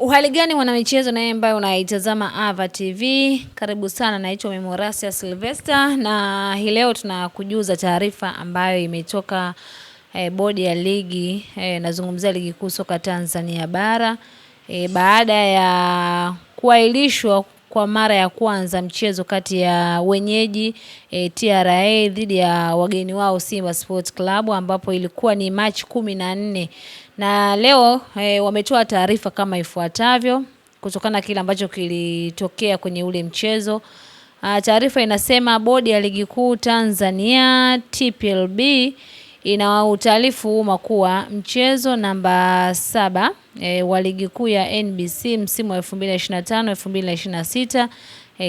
Uhali gani mwanamichezo na yeye ambaye unaitazama Ava TV. Karibu sana, naitwa Memorasia Sylvester na hii leo tunakujuza taarifa ambayo imetoka bodi ya ligi, nazungumzia ligi kuu soka Tanzania bara. Baada ya kuahirishwa kwa mara ya kwanza mchezo kati ya wenyeji TRA dhidi ya wageni wao Simba Sports Club, ambapo ilikuwa ni March 14, na leo wametoa taarifa kama ifuatavyo kutokana na kile ambacho kilitokea kwenye ule mchezo. Taarifa inasema bodi ya ligi kuu Tanzania TPLB ina utaarifu umma kuwa mchezo namba 7 wa ligi kuu ya NBC msimu wa 2025-2026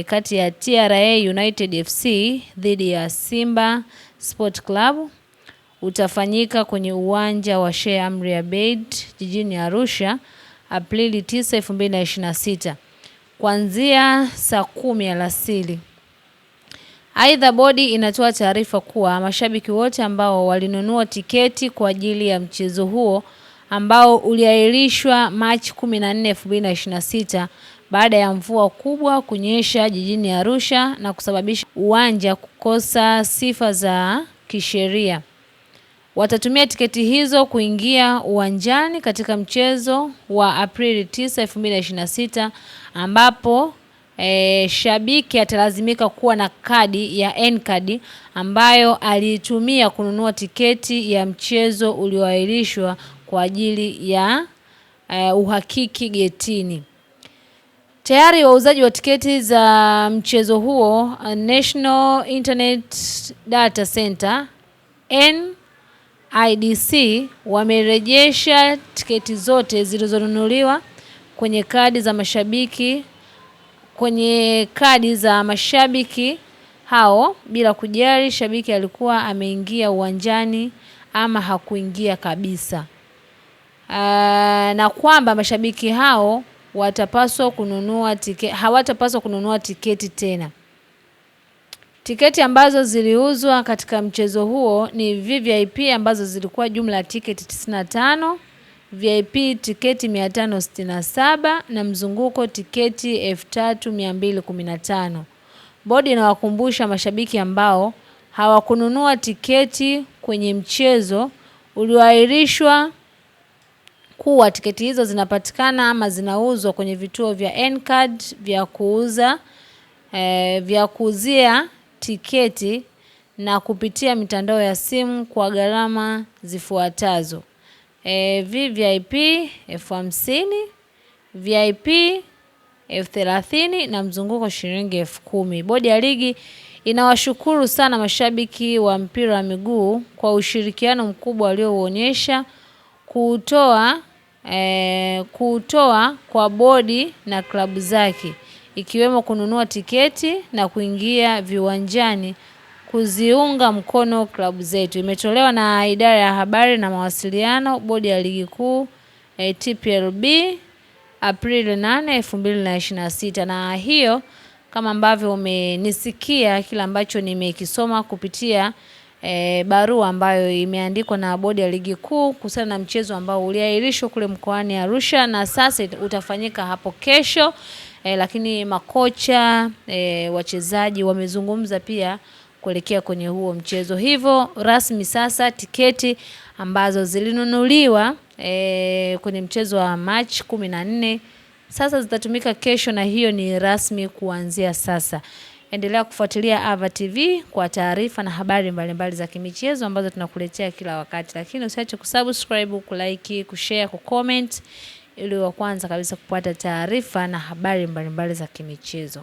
kati ya TRA United FC dhidi ya Simba Sport Club utafanyika kwenye uwanja wa Sheikh Amri Abeid jijini Arusha Aprili 9, 2026 kuanzia saa 10 alasiri. Aidha, bodi inatoa taarifa kuwa mashabiki wote ambao walinunua tiketi kwa ajili ya mchezo huo ambao uliahirishwa March 14, 2026 baada ya mvua kubwa kunyesha jijini Arusha na kusababisha uwanja kukosa sifa za kisheria, watatumia tiketi hizo kuingia uwanjani katika mchezo wa Aprili 9, 2026 ambapo shabiki atalazimika kuwa na kadi ya N-card ambayo alitumia kununua tiketi ya mchezo ulioahirishwa kwa ajili ya uhakiki getini. Tayari wauzaji wa tiketi za mchezo huo National Internet Data Center NIDC wamerejesha tiketi zote zilizonunuliwa kwenye kadi za mashabiki hao bila kujali shabiki alikuwa ameingia uwanjani ama hakuingia kabisa. Na kwamba mashabiki hao hawatapaswa kununua tiketi tena. Tiketi ambazo ziliuzwa katika mchezo huo ni VVIP ambazo zilikuwa jumla ya tiketi 95, VIP tiketi 567 na mzunguko tiketi 3215. Bodi inawakumbusha mashabiki ambao hawakununua tiketi kwenye mchezo ulioahirishwa kuwa tiketi hizo zinapatikana ama zinauzwa kwenye vituo vya N-card vya kuuzia tiketi na kupitia mitandao ya simu kwa gharama zifuatazo: VVIP 50,000, VIP 30,000 na mzunguko shilingi 10,000. Bodi ya ligi inawashukuru sana mashabiki wa mpira wa miguu kwa ushirikiano mkubwa walioonyesha kutoa kwa bodi na klabu zake, ikiwemo kununua tiketi na kuingia viwanjani kuziunga mkono klabu zetu. Imetolewa na idara ya habari na mawasiliano, bodi ya ligi kuu TPLB Aprili 8, 2026. Na hiyo kama ambavyo umenisikia kila ambacho nimekisoma kupitia barua ambayo imeandikwa na bodi ya ligi kuu kuhusiana na mchezo ambao uliahirishwa kule mkoani Arusha na sasa utafanyika hapo kesho. Lakini makocha, wachezaji wamezungumza pia kuelekea kwenye huo mchezo. Hivyo rasmi sasa tiketi ambazo zilinunuliwa kwenye mchezo wa March 14 sasa zitatumika kesho, na hiyo ni rasmi kuanzia sasa. Endelea kufuatilia Ava TV kwa taarifa na habari mbalimbali za kimichezo ambazo tunakuletea kila wakati. Lakini usiache kusubscribe, kulike, kushare, kucomment ili wa kwanza kabisa kupata taarifa na habari mbalimbali za kimichezo.